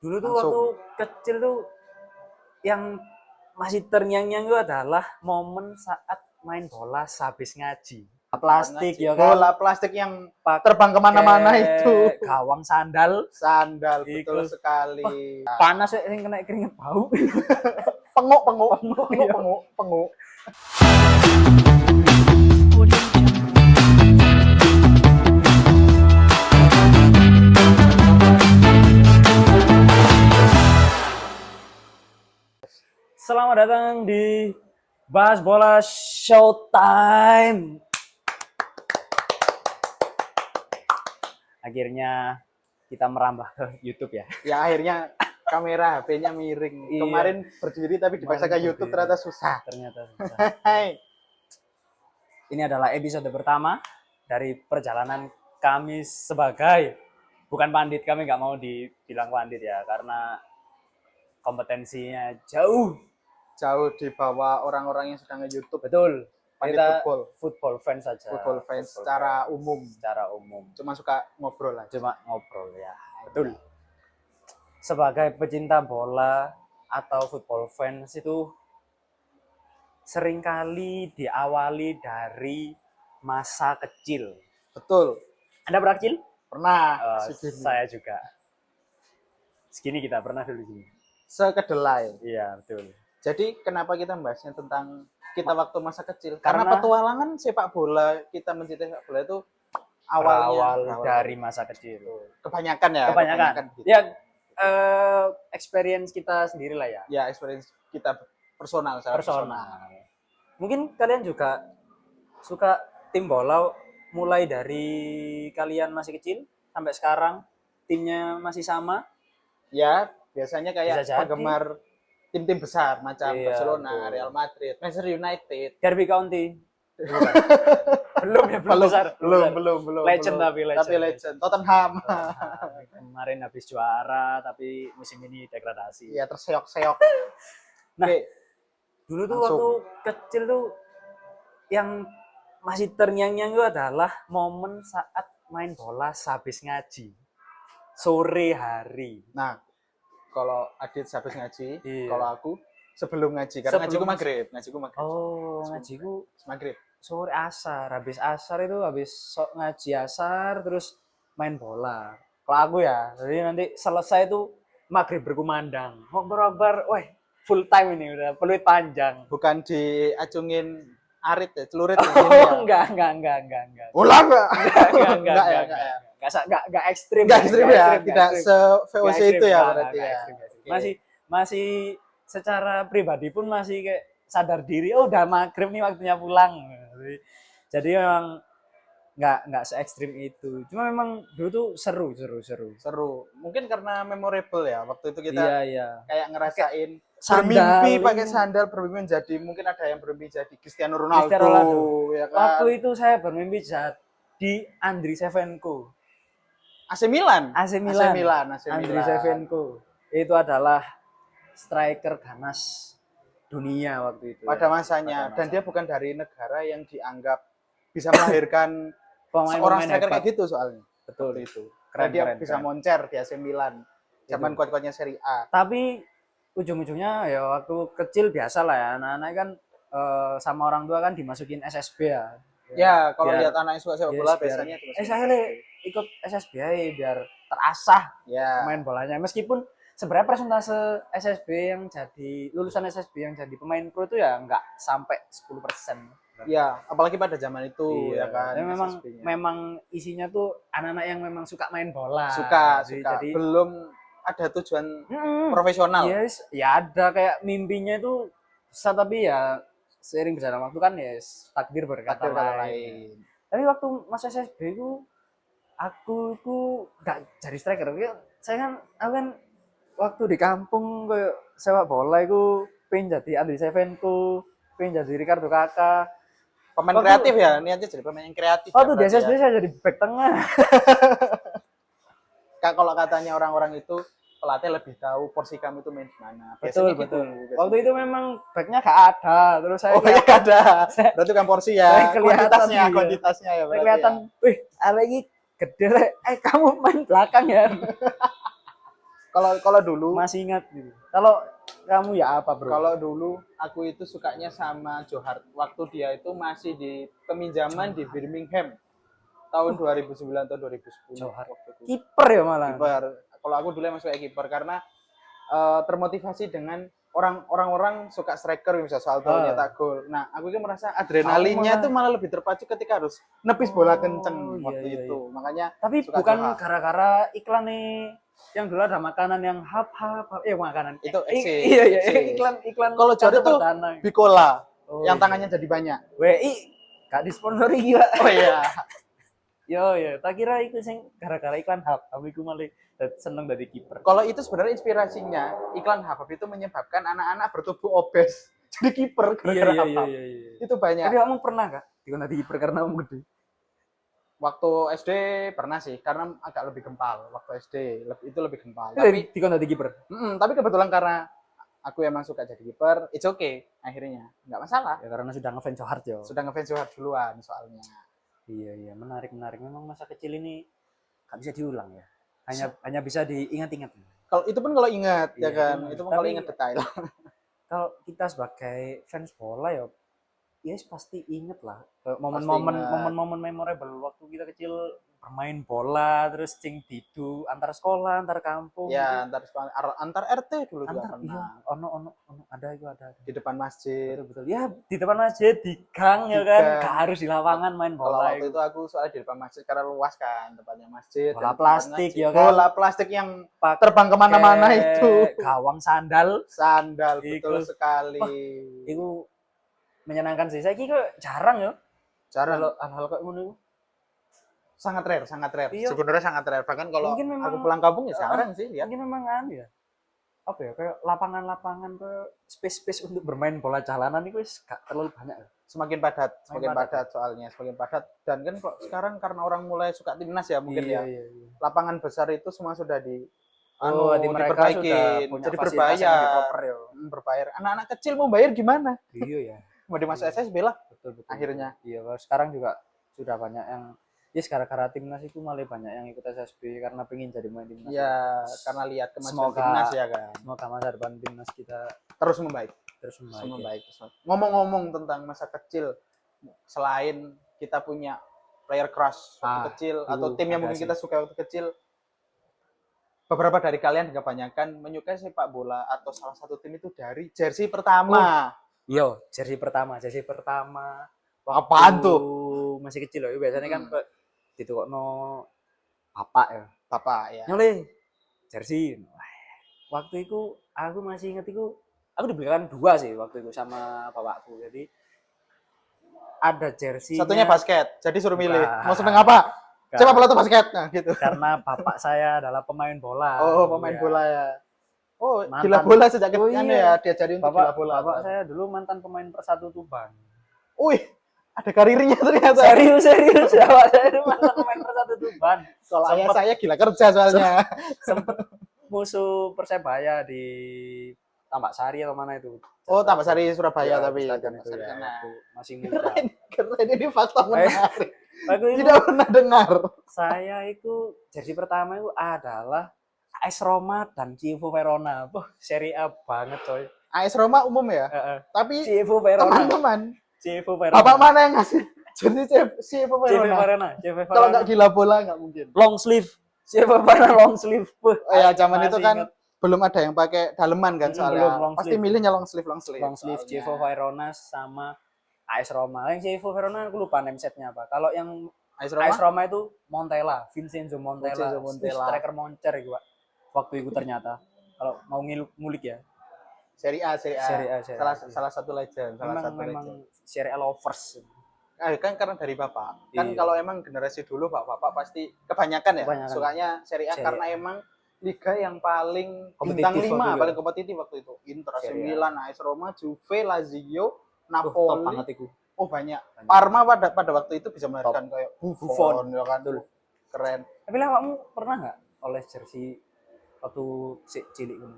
Dulu tuh Langsung. waktu kecil tuh yang masih terngiang-ngiang itu adalah momen saat main bola sehabis ngaji. Plastik ya kan. Bola plastik yang Pakai terbang kemana-mana itu. gawang sandal. Sandal, betul Iku. sekali. Panas ya yang kena keringet bau. Penguk, penguk, Penguk, penguk, iya. penguk, penguk. Selamat datang di Bahas Bola Showtime. Akhirnya kita merambah ke YouTube ya. Ya akhirnya kamera HP-nya miring. Iya. Kemarin berdiri tapi dipaksa ke Kemarin YouTube berdiri. ternyata susah. Ternyata susah. Hai. Ini adalah episode pertama dari perjalanan kami sebagai bukan pandit, kami nggak mau dibilang pandit ya karena kompetensinya jauh. Jauh di bawah orang-orang yang sedang nge-YouTube. Betul. Pandit Kita football fans saja. Football fans secara umum. Secara umum. Cuma suka ngobrol aja. Cuma ngobrol ya. Betul. Sebagai pecinta bola atau football fans itu seringkali diawali dari masa kecil. Betul. Anda pernah kecil? Pernah. Segini. Saya juga. Segini kita pernah dulu gini. Sekedelai. Iya, betul. Jadi kenapa kita membahasnya tentang kita waktu masa kecil? Karena petualangan sepak bola, kita mencintai sepak bola itu awal dari masa kecil. Kebanyakan ya. Kebanyakan. Gitu. Ya, experience kita sendiri lah ya. Ya, experience kita personal. Mungkin kalian juga suka tim bola mulai dari kalian masih kecil sampai sekarang timnya masih sama? Ya, biasanya kayak Bisa jadi. penggemar tim-tim besar macam Iya, Barcelona, betul. Real Madrid, Manchester United. Derby County. belum ya, belum besar. Belum. Legend. Tapi legend. Tottenham. Kemarin habis juara tapi musim ini degradasi. Iya, terseok-seok. Nah, oke. Dulu tuh Langsung. waktu kecil tuh yang masih terngiang-ngiang itu adalah momen saat main bola sehabis ngaji. Sore hari. Nah, kalau Adit habis ngaji, Iya. kalau aku sebelum ngaji, karena ngajiku maghrib. Oh, ngajiku maghrib. Sore asar, habis asar itu ngaji asar terus main bola. Kalau aku ya, jadi nanti selesai itu maghrib berkumandang. Ngobrol-ngobrol, wah full time ini udah peluit panjang. Bukan diacungin arit ya, celurit Oh, ya. enggak. Ulang enggak? Enggak ekstrim. Enggak ekstrim ya, tidak se-VOC itu ya berarti ya. Masih secara pribadi pun masih kayak sadar diri, oh udah maghrib nih waktunya pulang. Jadi memang nggak se ekstrim itu. Cuma memang dulu tuh seru. Mungkin karena memorable ya. Waktu itu kita Iya. kayak ngerasain Sandal, bermimpi pakai sandal, bermimpi menjadi, mungkin ada yang bermimpi jadi Cristiano Ronaldo. Ya kan? Waktu itu saya bermimpi jadi Andriy Shevchenko. AC Milan. Andriy Shevchenko itu adalah striker ganas dunia waktu itu. Pada masanya. Dan dia bukan dari negara yang dianggap bisa melahirkan seorang striker kayak gitu soalnya. Betul itu. Karena dia bisa moncer di AC Milan. Zaman kuat-kuatnya Serie A. Tapi ujung-ujungnya ya waktu kecil biasa lah ya. Anak-anak kan sama orang tua kan dimasukin SSB ya. Ya, kalau lihat anak yang suka sepak bola biasanya saya ikut SSB biar terasah main bolanya. Meskipun sebenarnya persentase SSB yang jadi lulusan SSB yang jadi pemain pro itu ya nggak sampai 10%. Ya, apalagi pada zaman itu ya kan. Memang isinya tuh anak-anak yang memang suka main bola. Suka. Jadi belum ada tujuan profesional. Yes, ya ada kayak mimpinya itu besar tapi ya seiring berjalan waktu kan ya takdir berkata lain. Tapi waktu masa SSB itu aku nggak jadi striker. Saya kan waktu di kampung kayak sepak bola itu pengen jadi Andriy Shevchenko, pengen jadi Ricardo Kakak. Pemain kreatif ya, niatnya jadi pemain yang kreatif. Oh tuh di SSB saya jadi back tengah. Kalau katanya orang-orang itu pelatih lebih tahu porsi kamu itu main di mana. Betul. Waktu itu memang backnya gak ada, terus saya gak ada. Berarti kan porsi ya. Kuantitasnya ya. Kelihatan, wih, lagi gede. Kamu main belakang ya. Kalau dulu Masih ingat gitu. Kalau kamu ya apa, Bro? Kalau dulu aku itu sukanya sama Joe Hart. Waktu dia itu masih di peminjaman di Birmingham tahun 2009 atau 2010. Joe Hart. Waktu itu. Kiper ya malah. Kiper. Kalau aku dulu emang suka kiper karena termotivasi dengan orang-orang suka striker misalnya salto nyetak gol. Nah, aku itu merasa adrenalinnya tuh malah lebih terpacu ketika harus nepis bola kenceng waktu itu. Makanya tapi bukan gara-gara iklan nih yang dulu ada makanan yang makanan itu iya iklan kalau Jari tuh Bicola yang tangannya jadi banyak WI gak disponsori gila oh iya yo tak kira itu sing gara-gara iklan hub aku malah seneng dari kiper. Kalau itu sebenarnya inspirasinya iklan hub itu menyebabkan anak-anak bertubuh obes jadi kiper gara-gara hub itu banyak. Tapi kamu pernah gak dikon jadi kiper karena kamu gede? Waktu SD pernah sih, karena agak lebih gempal. Waktu SD itu lebih gempal. Tapi dikon jadi kiper. Tapi kebetulan karena aku emang suka jadi kiper, it's okay akhirnya, nggak masalah. Ya karena sudah ngefans Joe Hart yo. Sudah ngefans Joe Hart duluan soalnya. Iya menarik. Memang masa kecil ini nggak bisa diulang ya. Hanya bisa diingat-ingat. Kalau itu pun kalau ingat ya kan, itu pun kalau ingat detail. Kalau kita sebagai fans bola ya yes pasti inget lah momen-momen memorable waktu kita kecil bermain bola terus cing didu antar sekolah antar kampung ya gitu. antar RT dulu juga iya ono ada di depan masjid betul ya di depan masjid di gang ya kan gak harus di lapangan main bola. Kalau waktu itu aku soalnya di depan masjid karena luas kan tempatnya masjid bola plastik ya kan bola plastik yang terbang kemana-mana itu gawang sandal betul sekali. Itu menyenangkan sih. Saya kira jarang ya. Jarang. Hal-hal kayak gini. Sangat rare. Iya. Sebenarnya sangat rare. Bahkan kalau aku pulang kampung ya jarang sih lihat. Mungkin memang ya. Apa ya kayak lapangan-lapangan ke space untuk bermain bola jalanan itu gak terlalu banyak. Semakin padat soalnya, semakin padat. Dan kan kok sekarang karena orang mulai suka timnas ya mungkin iya. Lapangan besar itu semua sudah diperbaiki, jadi berbayar. Anak-anak kecil mau bayar gimana? Iya ya. Mau di masa SSB lah. Betul. Akhirnya. Iya, sekarang juga sudah banyak yang gara-gara timnas itu malah banyak yang ikut SSB karena pengen jadi main timnas. Iya, karena lihat kemajuan timnas ya kan. Semoga masa depan timnas kita terus membaik. Ngomong-ngomong tentang masa kecil, selain kita punya player crush waktu kecil atau tim yang mungkin kita suka waktu kecil, beberapa dari kalian kebanyakan menyukai sepak bola atau salah satu tim itu dari jersey pertama. Iya, jersey pertama. Apaan tuh? Masih kecil loh, biasanya kan ditukokno bapak ya. Nyole jersey. Waktu itu aku masih ingat itu, aku dibelikan 2 sih waktu itu sama bapakku. Jadi ada jersey. Satunya basket, jadi suruh milih. Mau seneng apa? Sepak bola atau basket? Nah, gitu. Karena bapak saya adalah pemain bola. Oh, pemain bola ya. Oh, gila bola sejak kecil ya, diajari untuk gila bola. Bapak saya dulu mantan pemain Persatu Tuban. Wih, ada karirnya ternyata. Serius. Bapak saya dulu mantan pemain Persatu Tuban. Kalau ayah saya gila kerja soalnya. Sempet musuh Persebaya di Tambak Sari atau mana itu. Oh, Tambak Sari Surabaya tapi itu ya, masih muda. Keren ini fakta menarik. Aku tidak pernah dengar. Saya itu jersey pertama itu adalah AS Roma dan Chievo Verona. Serie A banget coy. AS Roma umum ya? Tapi Chievo Verona. Teman-teman. Chievo Verona. Bapak mana yang ngasih jersey Chievo Verona? Kalau nggak gila bola nggak mungkin. Long sleeve. Chievo Verona long sleeve. Ya zaman itu kan belum ada yang pakai daleman kan soalnya. Pasti milihnya long sleeve. Long sleeve Chievo Verona sama AS Roma. Yang Chievo Verona aku lupa name setnya apa. Kalau yang AS Roma itu Montella, Vincenzo Montella. Striker moncer itu, Pak. Waktu itu ternyata. Kalau mau ngulik ya. Serie A. Salah satu legend. Memang Serie A lovers. Kan karena dari Bapak. Kan kalau emang generasi dulu Bapak pasti kebanyakan ya. Sukanya Serie A karena emang liga yang paling bintang 5, paling kompetitif waktu itu. Inter, AC Milan, AS Roma, Juve, Lazio, Napoli. Oh banyak. Parma pada waktu itu bisa melahirkan kayak Buffon ya kan. Keren. Tapi lah kamu pernah nggak oleh jersey waktu cilik ini?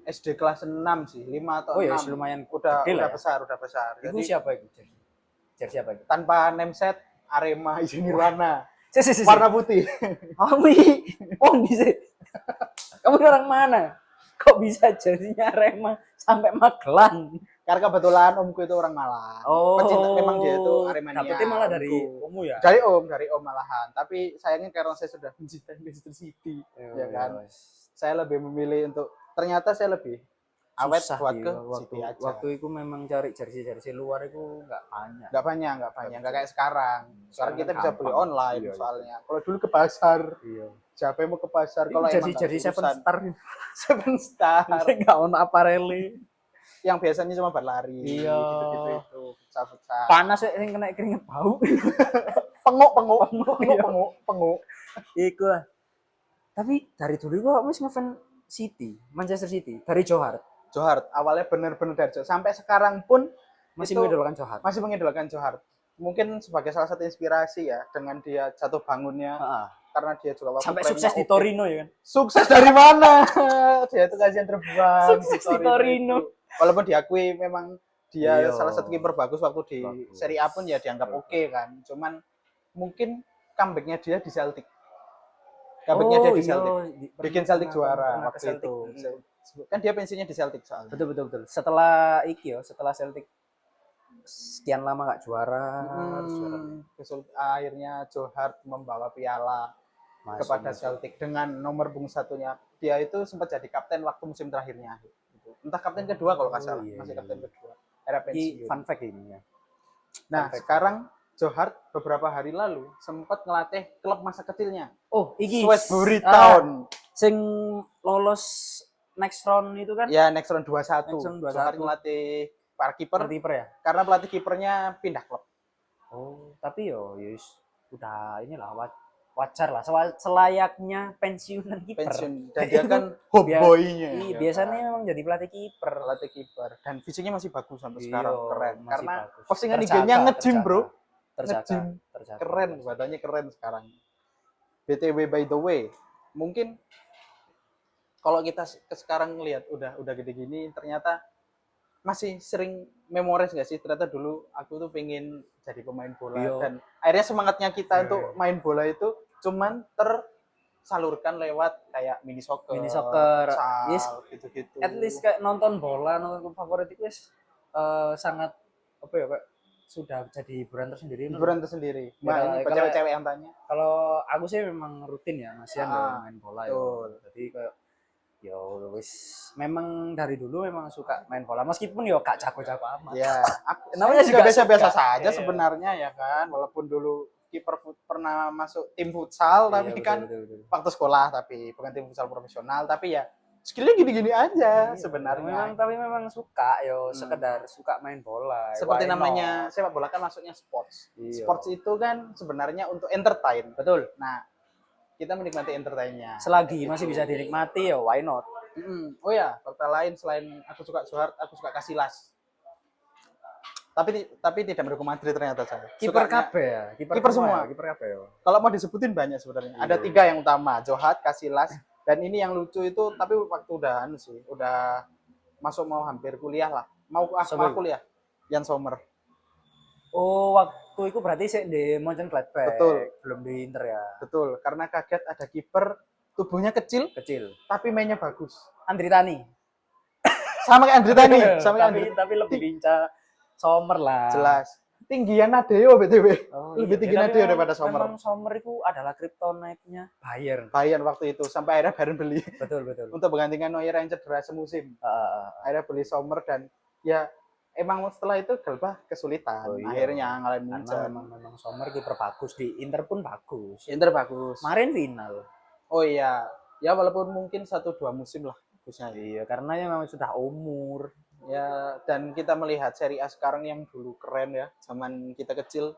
SD kelas 6 sih, 5 atau 6. Oh ya, lumayan udah besar. Itu siapa itu? Jersey apa itu? Tanpa name set, Arema Nirwana. Si. Warna putih. Oh bisa. Kamu orang mana? Kok bisa jadinya Arema sampai Magelang? Karena kebetulan omku itu orang Malang. Oh, Pecinta, memang dia itu Aremania. dapetnya malah dari omku. ommu ya? Dari om malahan. Tapi sayangnya karena saya sudah mencintai Leicester City, ya kan. Saya lebih memilih untuk ternyata saya lebih awet Susah buat ke waktu, City aja. waktu itu memang cari jersey luar itu nggak banyak. Nggak kayak sekarang. Sekarang kita kan bisa beli online soalnya. Kalau dulu ke pasar. Iya. Siapa yang mau ke pasar kalau emang jersey Seven Star. Seven Star. Nggak ono apareli. Yang biasanya cuma berlari. Iya. Gitu-gitu itu. Futsal. Panas ya yang kena keringet bau. Penguk. Iku lah. Tapi dari dulu kok wis ngefans City, Manchester City dari Johar. Awalnya benar-benar dari Johar. Sampai sekarang pun masih mengidolakan Johar. Masih mengidolakan Johar. Mungkin sebagai salah satu inspirasi ya dengan dia jatuh bangunnya. Karena dia juga sampai sukses di Torino ya kan. Sukses dari mana? Dia itu kasihan terbuang sukses di Torino. Walaupun diakui memang dia salah satu kiper bagus waktu di Serie A pun ya dianggap oke kan. Cuman mungkin comeback-nya dia di Celtic. Dia di Celtic. Bikin Celtic juara waktu itu. Kan dia pensiunnya di Celtic soalnya. Betul. Setelah Celtic sekian lama nggak juara, akhirnya Johar membawa piala kepada Celtic dengan nomor punggung 1-nya. Dia itu sempat jadi kapten waktu musim terakhirnya. Entah kapten kedua kalau nggak salah, masih kapten kedua. Era pensiun. Fun fact ini ya. Nah, sekarang Johar beberapa hari lalu sempat ngelatih klub masa kecilnya. Oh, iki Shrewsbury Town. Sing lolos next round itu kan? Ya, next round 21. Johar ngelatih para kiper ya? Karena pelatih kipernya pindah klub. Oh, tapi yus udah inilah wajar lah selayaknya pensiunan kiper. Dan dia kan hot boy-nya. Iya, biasanya memang jadi pelatih kiper. Dan fisiknya masih bagus sampai sekarang, keren. Karena bagus. postingan IG-nya nge-gym, Bro. Terjaga. Keren, badannya keren sekarang. BTW by the way, mungkin kalau kita sekarang lihat udah gede gini ternyata masih sering memoris nggak sih, ternyata dulu aku tuh pengen jadi pemain bola. Dan akhirnya semangatnya kita untuk main bola itu cuman tersalurkan lewat kayak mini soccer, yes, gitu-gitu. At least kayak nonton klub favorit itu sangat apa ya, Pak, sudah jadi hiburan tersendiri. Banyak cewek-cewek yang tanya. Kalau aku sih memang rutin ya, masihan main bola ya. Jadi kayak wis memang dari dulu memang suka main bola meskipun gak jago-jago amat. Ya, namanya juga biasa-biasa saja sebenarnya ya kan, walaupun dulu kiper pernah masuk tim futsal tapi betul. Waktu sekolah tapi bukan tim futsal profesional, tapi ya skillnya gini-gini aja sebenarnya. Memang suka sekedar suka main bola. Seperti namanya sepak bola kan maksudnya sports. Sports itu kan sebenarnya untuk entertain. Betul. Nah, kita menikmati entertainnya. Selagi masih bisa dinikmati ya why not. Oh ya, fakta lain selain aku suka Johar, aku suka Casillas. Tapi tidak mendukung Madrid ternyata saya. Kiper kabeh ya, kiper semua. Kiper kabeh ya. Kalau mau disebutin banyak sebenarnya. Ada 3 yang utama, Johar, Casillas, dan ini yang lucu itu tapi waktu udah masuk mau hampir kuliah lah. Mau kuliah. Jan Sommer. Oh, waktu itu berarti sih di Mönchengladbach. Betul. Belum di Inter ya. Betul, karena kaget ada kiper tubuhnya kecil, tapi mainnya bagus. Andri Tani. Sama kayak Andri Tani, tapi lebih lincah Sommer lah. Jelas. Tinggian Nadeo BTW. Lebih tinggi Nadeo daripada Sommer. Memang Sommer itu adalah kryptonite-nya Bayern. Waktu itu sampai akhirnya Bayern beli. Betul. Untuk menggantikan Neuer yang cedera semusim. Akhirnya beli Sommer dan ya emang setelah itu Gelbah kesulitan. Akhirnya ngalahin Munchen. Memang Sommer kiper bagus, di Inter pun bagus. Kemarin final. Oh iya. Ya walaupun mungkin 1-2 musim lah bagusnya. Iya, karena ya memang sudah umur. Ya, dan kita melihat Serie A sekarang yang dulu keren ya, zaman kita kecil,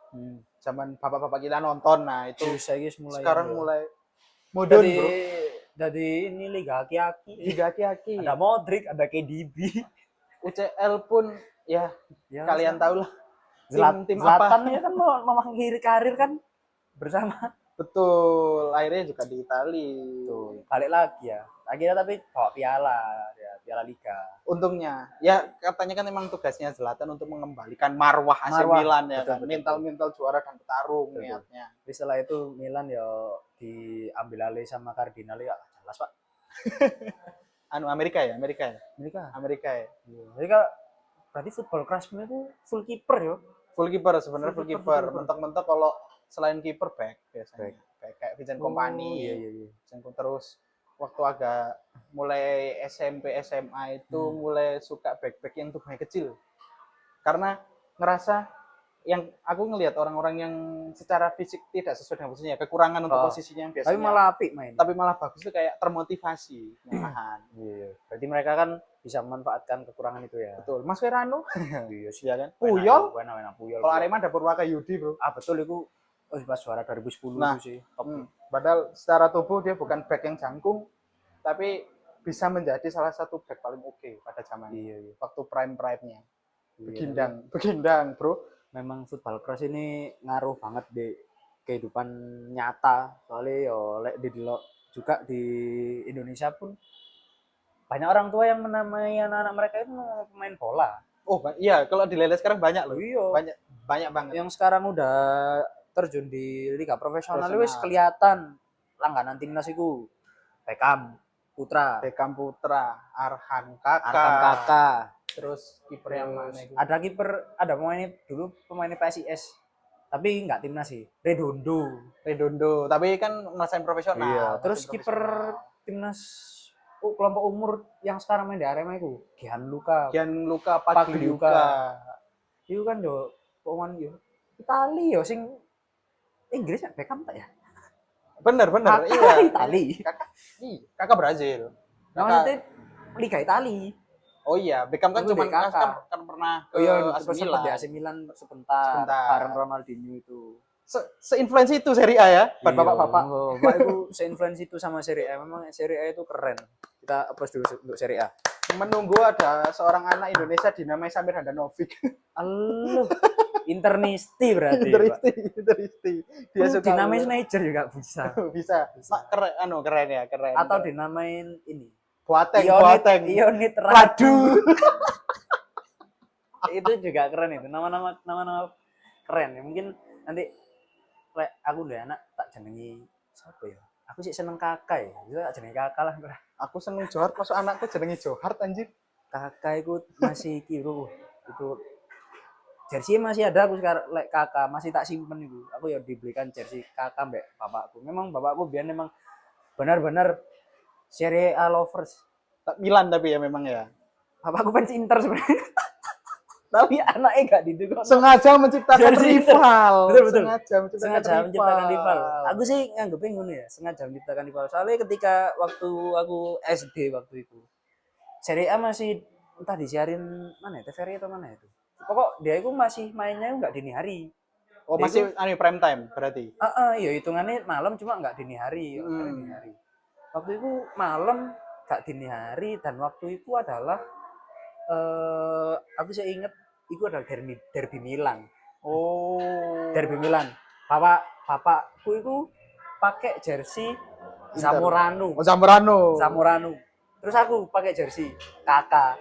zaman bapak-bapak kita nonton, nah itu sekarang mulai modern, bro. Jadi ini Liga Aki-Aki. Ada Modric, ada KDB. UCL pun ya kalian tahu lah. Tim Zlatan ya kan mau mengakhiri karir kan bersama. Betul, akhirnya juga di Itali. Tuh, balik lagi ya. Akhirnya tapi bawa piala Liga. Untungnya, ya katanya kan memang tugasnya Zlatan untuk mengembalikan marwah AC Milan ya kan. Mental juara dan petarung niatnya. Tapi setelah itu Milan ya diambil alih sama Cardinale ya jelas, Pak. Amerika ya. Amerika. Amerika ya. Amerika berarti football crushmu itu full kiper ya. Full kiper sebenarnya full kiper. Mentok-mentok kalau selain kiper back biasanya. Back kayak Vincent Kompany. Iya. Terus waktu agak mulai SMP SMA itu mulai suka back yang tubuhnya kecil. Karena ngerasa yang aku ngelihat orang-orang yang secara fisik tidak sesuai dengan posisinya, kekurangan untuk posisinya yang biasanya. Tapi malah apik main. Tapi malah bagus itu kayak termotivasi malahan. Iya. Berarti mereka kan bisa memanfaatkan kekurangan itu ya. Betul. Mas Verano. Iya sih kan. Puyol. Puyol. Kalau Arema ada Purwaka Yudi, Bro. Betul itu. Oh, pas suara 2010 nah, itu sih. Padahal secara tubuh dia bukan back yang jangkung, tapi bisa menjadi salah satu back paling oke pada zaman waktu prime-nya. Begindang, Bro. Memang football crush ini ngaruh banget di kehidupan nyata. Soalnya didelok juga di Indonesia pun banyak orang tua yang menamai anak-anak mereka itu pemain bola. Oh iya, kalau di Lele sekarang banyak loh. Iya. Banyak banget. Yang sekarang udah terjun di liga profesional wis kelihatan langganan timnas itu. Beckham Putra, Arhan Kakak. Terus kiper yang mana itu? Ada pemain PSIS. Tapi enggak timnas sih. Redondo, tapi kan ngerasain profesional. Iya, terus kiper timnas kelompok umur yang sekarang main di Arema itu, Gianluca Pagliuca. Itu kan yo pemain yo Itali yo sing Inggris ya Beckham tak ya? Bener. Iya. Itali. Kakak Brazil. Maksudnya Liga Itali. Oh iya, Beckham kan cuma kan pernah ke AC Milan sebentar bareng Ronaldinho itu. Seinfluensi itu Serie A ya, buat bapak-bapak. Bapak itu seinfluensi itu sama Serie A. Memang Serie A itu keren. Kita applause dulu untuk Serie A. Menunggu ada seorang anak Indonesia dinamai Samir Handanovic. Aduh. Internisti berarti. Internisti. Dia suka dinamain Niger juga bisa. Bisa. Keren ya. Atau dinamain ini. Boateng. Ionit Radu. Itu juga keren itu. Nama-nama keren ya. Mungkin nanti aku udah anak tak jenengi siapa ya? Aku sih seneng Kakak ya. Itu tak jenengi Kakak lah. Aku seneng Johar, masuk anakku jenengi Johar anjir. Kakak itu masih kiro. Itu jersey masih ada aku sekarang Kakak masih tak simpen itu. Aku ya dibelikan jersey Kakak mbak bapakku. Memang bapakku biar memang benar-benar Serie A lovers. Milan tapi ya memang ya. Bapakku fans Inter sebenarnya. Tapi anaknya gak didukung. Sengaja menciptakan rival. Betul. Sengaja menciptakan rival. Aku sih nganggepnya ngono ya, sengaja menciptakan rival. Soalnya ketika waktu aku SD waktu itu, Serie A masih entah disiarin mana ya, TVRI atau mana itu. Pokok dia itu masih mainnya nggak dini hari. Oh, dia masih prime time berarti? Iya hitungannya malam cuma nggak dini hari. Dini hari. Waktu itu malam nggak dini hari dan waktu itu adalah aku sih inget itu adalah derby Milan. Oh. Derby Milan. Bapakku itu pakai jersey Zamorano. Oh, Zamorano. Terus aku pakai jersey Kakak.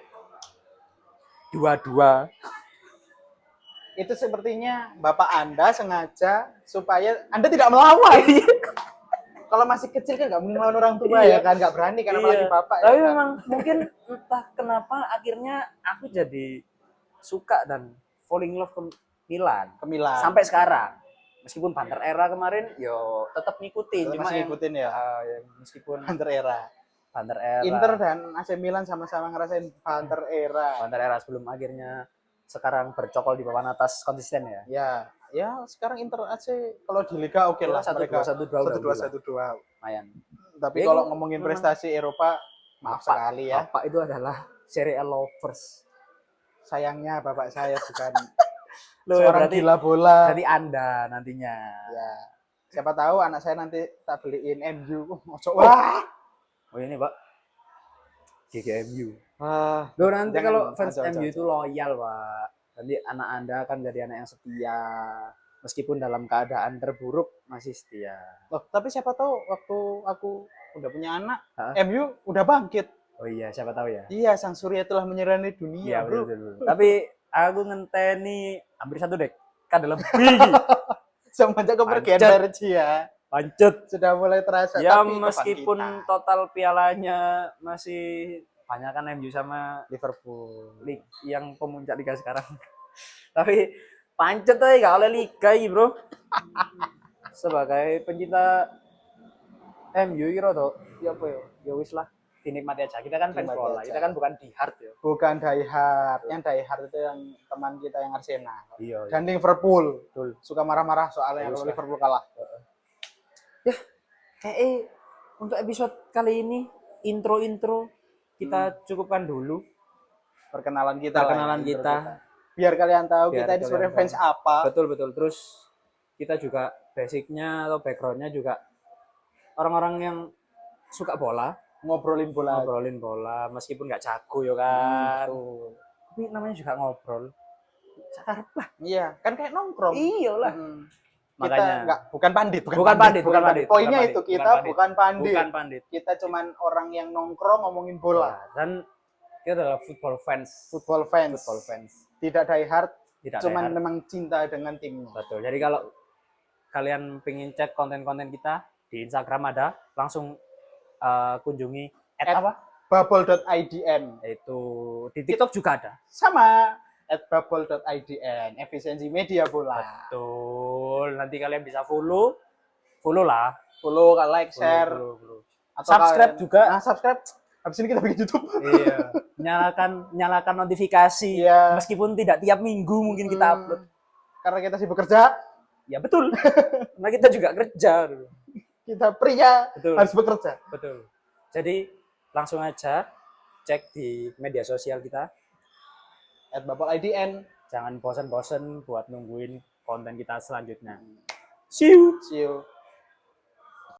Dua-dua. Itu sepertinya Bapak Anda sengaja supaya Anda tidak melawan. Kalau masih kecil kan nggak mungkin melawan orang tua ya kan, nggak berani karena apalagi Bapak. Tapi ya, memang mungkin entah kenapa akhirnya aku jadi suka dan falling love ke Milan. Sampai sekarang. Meskipun Banter era kemarin yo tetap ngikutin, cuma ngikutin ya. Meskipun Banter era. Inter dan AC Milan sama-sama ngerasain Banter era. Banter era sebelum akhirnya sekarang bercokol di papan atas konsisten ya. Ya sekarang Inter AC kalau di Liga oke lah mereka 1-2 lumayan. Tapi kalau ngomongin prestasi Eropa maaf sekali ya. Bapak itu adalah Serie A lovers. Sayangnya bapak saya bukan seorang gila bola. Berarti Anda nantinya. Ya. Siapa tahu anak saya nanti tak beliin MU. Wah. Oh ini, Pak. GGMU. Loh nanti kalau fans MU itu loyal, Pak. Nanti anak Anda akan jadi anak yang setia. Meskipun dalam keadaan terburuk masih setia. Loh, tapi siapa tahu waktu aku udah punya anak, MU udah bangkit. Oh iya, siapa tahu ya. Iya, Sang Surya telah menyerani dunia, Bro. Betul. Tapi aku ngenteni hampir 1 dekade lebih. Semenjak kepergian Perci ya. Pancet. Sudah mulai terasa. Ya tapi meskipun kebangkitan. total pialanya masih banyak kan MU sama Liverpool yang pemuncak liga sekarang. Tapi pancet aja gak oleh liga ini, Bro. Sebagai pencinta MU kira tuh, ya apa ya? Ya wis lah, dinikmati aja. Kita kan fans Dinikmati bola, aja. kita kan bukan die hard ya. bukan die hard. Yang die hard itu yang teman kita yang Arsenal Iya. dan Liverpool. Betul. Suka marah-marah soalnya Bagus kalau lah. Liverpool kalah. Ya, untuk episode kali ini intro kita cukupkan dulu Perkenalan kita perkenalan lah, intro kita. biar kalian tahu Biar kita ini sebenarnya kalian fans apa. Betul. Terus kita juga basicnya atau backgroundnya juga orang-orang yang suka bola, ngobrolin bola meskipun nggak jago ya kan. betul. Tapi namanya juga ngobrol. Sakarep lah. Iya kan kayak nongkrong. Iyalah. Kita Makanya bukan pandit. bukan pandit. Poinnya bukan itu pandit, kita bukan pandit. Bukan pandit. Kita cuman orang yang nongkrong ngomongin bola. Ya, dan kita adalah football fans. Football fans. Tidak die hard, cuman memang cinta dengan timnya. Betul. Jadi kalau kalian pengen cek konten-konten kita di Instagram ada, langsung kunjungi apa? bubble.idn. Itu di TikTok juga ada. Sama @bubble.idn. Efisiensi media bola. Betul. Nanti kalian bisa follow lah. Follow, like, share. Follow. Atau Subscribe kalian, juga. Nah, subscribe. Habis ini kita bikin YouTube. Iya. Nyalakan notifikasi. Iya. Meskipun tidak tiap minggu mungkin kita upload. Karena kita sibuk kerja. Ya betul. Karena kita juga kerja. Kita pria Betul. harus bekerja. Betul. Jadi langsung aja cek di media sosial kita. @bubble.idn. Jangan bosan-bosan buat nungguin konten kita selanjutnya. See you. See you.